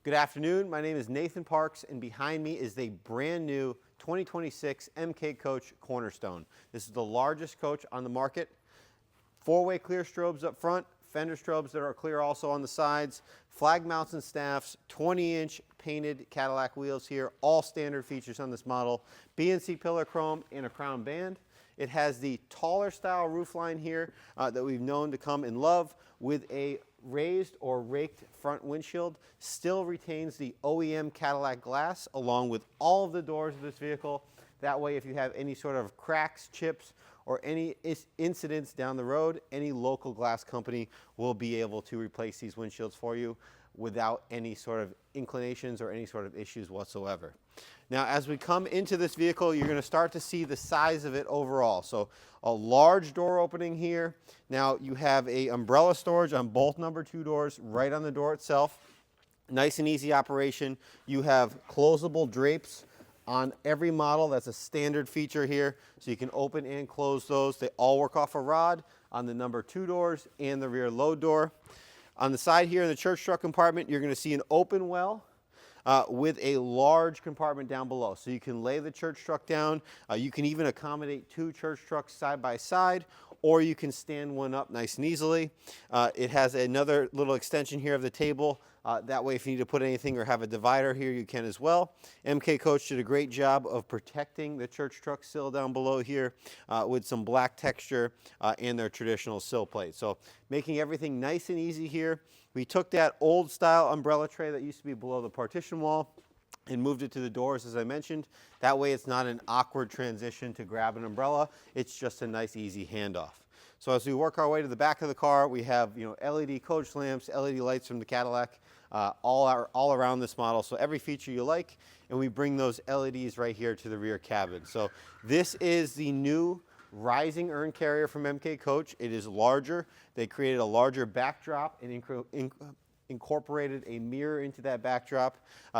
Good afternoon. My name is Nathan Parks, and behind me is a brand new 2026 MK Coach Cornerstone. This is the largest coach on the market. Four-way clear strobes up front, fender strobes that are clear also on the sides, flag mounts and staffs, 20-inch painted Cadillac wheels here, all standard features on this model, BNC pillar chrome and a crown band. It has the taller style roofline here that we've known to come in love with a raised or raked front windshield. Still retains the OEM Cadillac glass along with all of the doors of this vehicle. That way, if you have any sort of cracks, chips, or any incidents down the road, any local glass company will be able to replace these windshields for you without any sort of inclinations or any sort of issues whatsoever. Now, as we come into this vehicle, you're going to start to see the size of it overall. So a large door opening here. Now you have a umbrella storage on both number 2 doors right on the door itself. Nice and easy operation. You have closable drapes on every model. That's a standard feature here. So you can open and close those. They all work off a rod on the number 2 doors and the rear load door. On the side here in the church truck compartment, you're going to see an open well with a large compartment down below. So you can lay the church truck down. You can even accommodate 2 church trucks side by side, or you can stand one up nice and easily. It has another little extension here of the table. That way, if you need to put anything or have a divider here, you can as well. MK Coach did a great job of protecting the church truck sill down below here with some black texture and their traditional sill plate. So making everything nice and easy here. We took that old style umbrella tray that used to be below the partition wall and moved it to the doors, as I mentioned. That way it's not an awkward transition to grab an umbrella. It's just a nice, easy handoff. So as we work our way to the back of the car, we have LED coach lamps, LED lights from the Cadillac, all around this model. So every feature you like, and we bring those LEDs right here to the rear cabin. So this is the new Rising Urn Carrier from MK Coach. It is larger. They created a larger backdrop and incorporated a mirror into that backdrop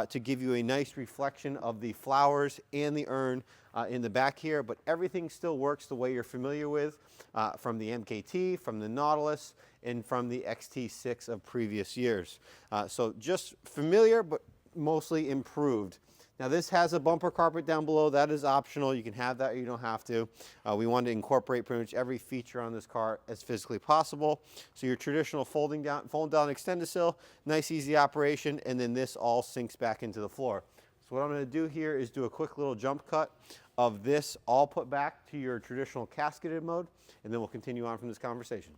to give you a nice reflection of the flowers and the urn in the back here, but everything still works the way you're familiar with from the MKT, from the Nautilus, and from the XT6 of previous years. So just familiar, but mostly improved. Now this has a bumper carpet down below. That is optional. You can have that or you don't have to. We wanted to incorporate pretty much every feature on this car as physically possible. So your traditional fold down Extend-A-Sill, nice easy operation, and then this all sinks back into the floor. So what I'm going to do here is do a quick little jump cut of this all put back to your traditional casketed mode, and then we'll continue on from this conversation.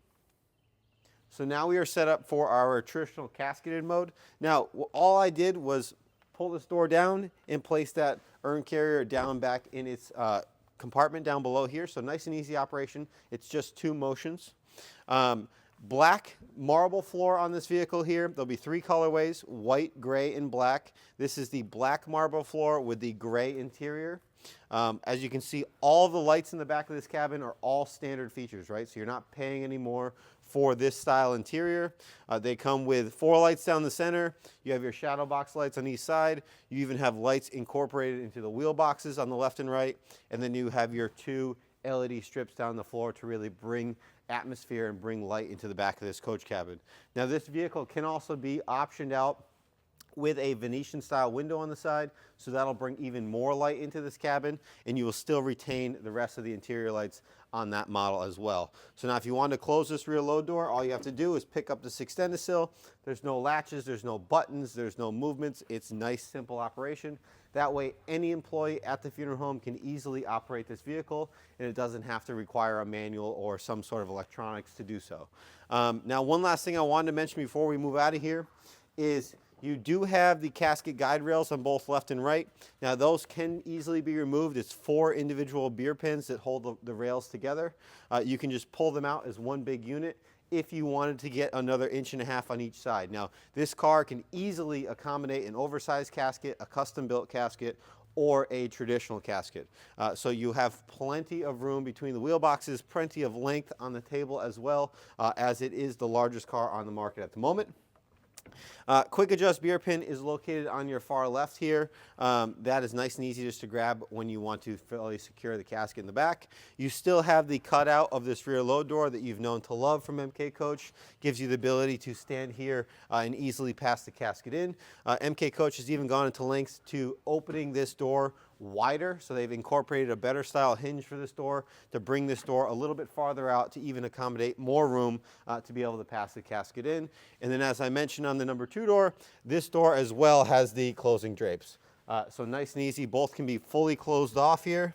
So now we are set up for our traditional casketed mode. Now all I did was pull this door down and place that urn carrier down back in its compartment down below here. So nice and easy operation. It's just 2 motions. Black marble floor on this vehicle here. There'll be 3 colorways, white, gray, and black. This is the black marble floor with the gray interior. As you can see, all the lights in the back of this cabin are all standard features, right? So you're not paying any more for this style interior. They come with 4 lights down the center. You have your shadow box lights on each side. You even have lights incorporated into the wheel boxes on the left and right. And then you have your 2 LED strips down the floor to really bring atmosphere and bring light into the back of this coach cabin. Now this vehicle can also be optioned out with a Venetian style window on the side, so that'll bring even more light into this cabin, and you will still retain the rest of the interior lights on that model as well. So now if you want to close this rear load door, all you have to do is pick up this Extend-A-Sill. There's no latches, there's no buttons, there's no movements. It's nice, simple operation. That way any employee at the funeral home can easily operate this vehicle, and it doesn't have to require a manual or some sort of electronics to do so. Now one last thing I wanted to mention before we move out of here is you do have the casket guide rails on both left and right. Now those can easily be removed. It's 4 individual beer pins that hold the rails together. You can just pull them out as one big unit if you wanted to get another 1.5 inches on each side. Now this car can easily accommodate an oversized casket, a custom built casket, or a traditional casket. So you have plenty of room between the wheel boxes, plenty of length on the table as well, as it is the largest car on the market at the moment. Quick adjust beer pin is located on your far left here. That is nice and easy just to grab when you want to fully secure the casket in the back. You still have the cutout of this rear load door that you've known to love from MK Coach. Gives you the ability to stand here and easily pass the casket in. MK Coach has even gone into lengths to opening this door wider, so they've incorporated a better style hinge for this door to bring this door a little bit farther out to even accommodate more room to be able to pass the casket in. And then, as I mentioned on the number 2 door, this door as well has the closing drapes. So nice and easy, both can be fully closed off here.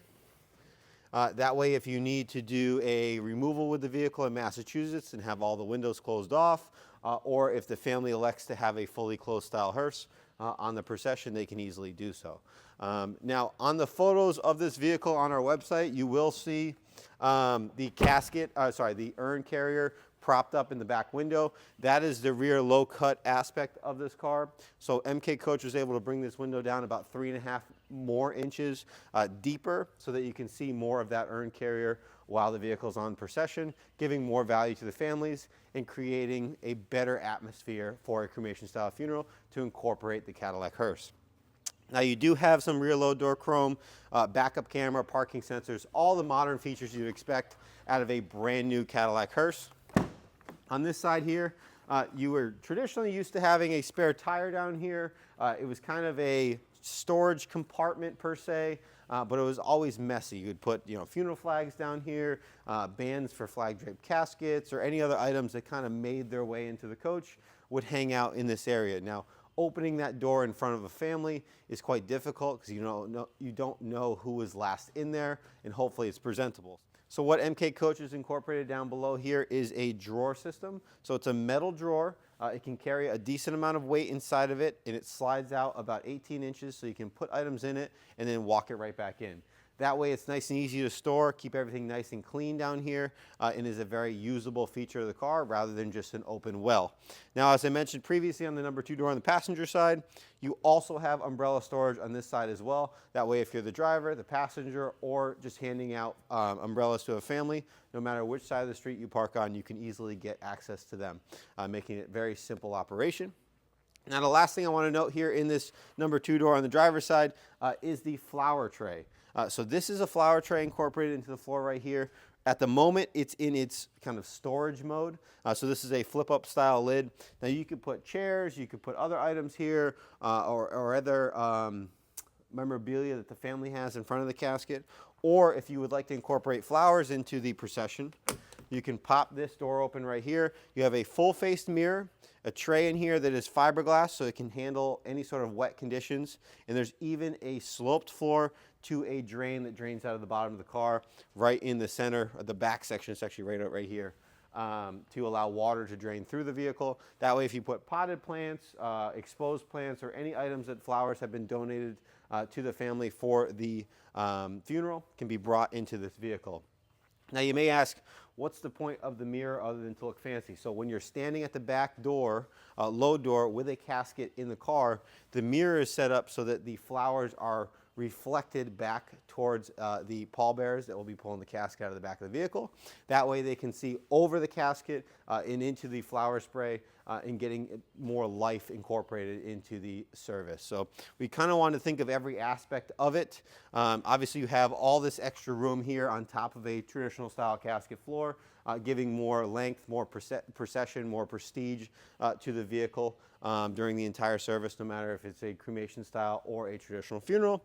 That way, if you need to do a removal with the vehicle in Massachusetts and have all the windows closed off, or if the family elects to have a fully closed style hearse on the procession, they can easily do so. Now, on the photos of this vehicle on our website, you will see the urn carrier propped up in the back window. That is the rear low cut aspect of this car. So MK Coach was able to bring this window down about 3.5 more inches deeper so that you can see more of that urn carrier while the vehicle's on procession, giving more value to the families and creating a better atmosphere for a cremation style funeral to incorporate the Cadillac Hearse. Now, you do have some rear load door chrome, backup camera, parking sensors, all the modern features you'd expect out of a brand new Cadillac Hearse. On this side here, you were traditionally used to having a spare tire down here. It was kind of a storage compartment per se, but it was always messy. You would put, funeral flags down here, bands for flag draped caskets, or any other items that kind of made their way into the coach would hang out in this area. Now, opening that door in front of a family is quite difficult because you don't know who was last in there, and hopefully it's presentable. So what MK Coach has incorporated down below here is a drawer system. So it's a metal drawer. It can carry a decent amount of weight inside of it, and it slides out about 18 inches, so you can put items in it and then walk it right back in. That way it's nice and easy to store, keep everything nice and clean down here, and is a very usable feature of the car rather than just an open well. Now, as I mentioned previously on the number 2 door on the passenger side, you also have umbrella storage on this side as well. That way, if you're the driver, the passenger, or just handing out umbrellas to a family, no matter which side of the street you park on, you can easily get access to them, making it a very simple operation. Now, the last thing I want to note here in this number 2 door on the driver's side is the flower tray. So this is a flower tray incorporated into the floor right here. At the moment, it's in its kind of storage mode. So this is a flip-up style lid. Now, you could put chairs, you could put other items here, or other memorabilia that the family has in front of the casket. Or if you would like to incorporate flowers into the procession, you can pop this door open right here. You have a full-faced mirror, a tray in here that is fiberglass so it can handle any sort of wet conditions. And there's even a sloped floor to a drain that drains out of the bottom of the car right in the center of the back section. It's actually right here to allow water to drain through the vehicle. That way, if you put potted plants, exposed plants, or any items that flowers have been donated to the family for the funeral, can be brought into this vehicle. Now, you may ask, what's the point of the mirror other than to look fancy? So when you're standing at the back door, load door, with a casket in the car, the mirror is set up so that the flowers are reflected back towards the pallbearers that will be pulling the casket out of the back of the vehicle. That way they can see over the casket and into the flower spray and getting more life incorporated into the service. So we kind of want to think of every aspect of it. Obviously, you have all this extra room here on top of a traditional style casket floor, giving more length, more procession, more prestige to the vehicle during the entire service, no matter if it's a cremation style or a traditional funeral.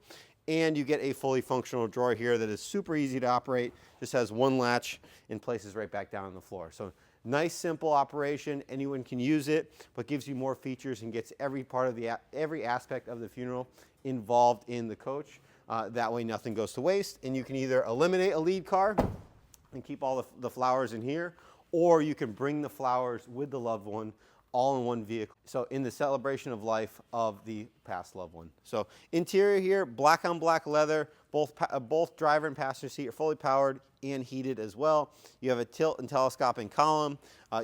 And you get a fully functional drawer here that is super easy to operate, just has one latch and places right back down on the floor. So nice, simple operation. Anyone can use it, but gives you more features and gets every part of every aspect of the funeral involved in the coach. That way nothing goes to waste, and you can either eliminate a lead car and keep all the flowers in here, or you can bring the flowers with the loved one all in one vehicle. So in the celebration of life of the past loved one. So interior here, black on black leather, both driver and passenger seat are fully powered and heated as well. You have a tilt and telescoping column.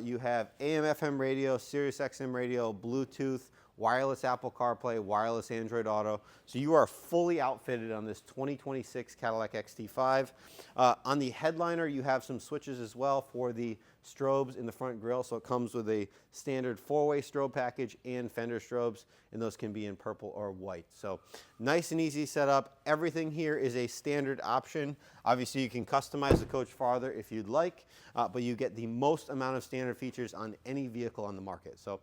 You have AM FM radio, Sirius XM radio, Bluetooth, wireless Apple CarPlay, wireless Android Auto. So you are fully outfitted on this 2026 Cadillac XT5. On the headliner, you have some switches as well for the strobes in the front grille. So it comes with a standard 4-way strobe package and fender strobes, and those can be in purple or white. So nice and easy setup. Everything here is a standard option. Obviously you can customize the coach farther if you'd like, but you get the most amount of standard features on any vehicle on the market. So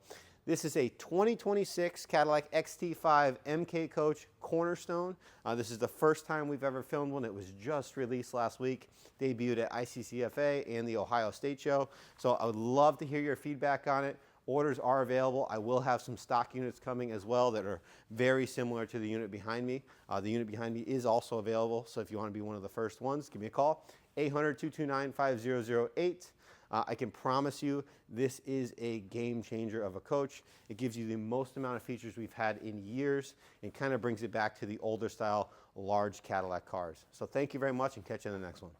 this is a 2026 Cadillac XT5 MK Coach Cornerstone. This is the first time we've ever filmed one. It was just released last week, debuted at ICCFA and the Ohio State Show. So I would love to hear your feedback on it. Orders are available. I will have some stock units coming as well that are very similar to the unit behind me. The unit behind me is also available, so if you want to be one of the first ones, give me a call, 800-229-5008. I can promise you this is a game changer of a coach. It gives you the most amount of features we've had in years and kind of brings it back to the older style, large Cadillac cars. So thank you very much and catch you in the next one.